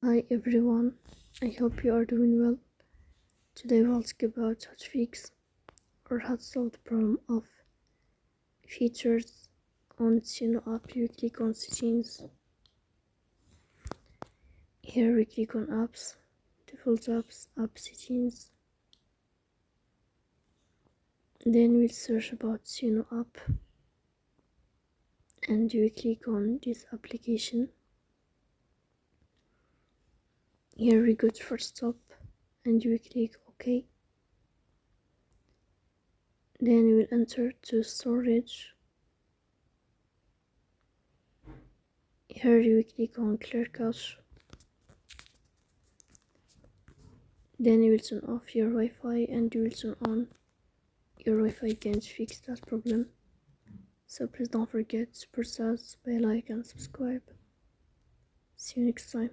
Hi everyone, I hope you are doing well. Today we'll talk about how to fix or how to solve the problem of features on Suno app. You click on settings. Here we click on apps, default apps, app settings. Then we'll search about Suno app and we click on this application. Here we go to first stop and we click OK. Then we will enter to storage. Here you click on clear cache. Then you will turn off your Wi-Fi and you will turn on your Wi-Fi again to fix that problem. So please don't forget to press that bell icon and subscribe. See you next time.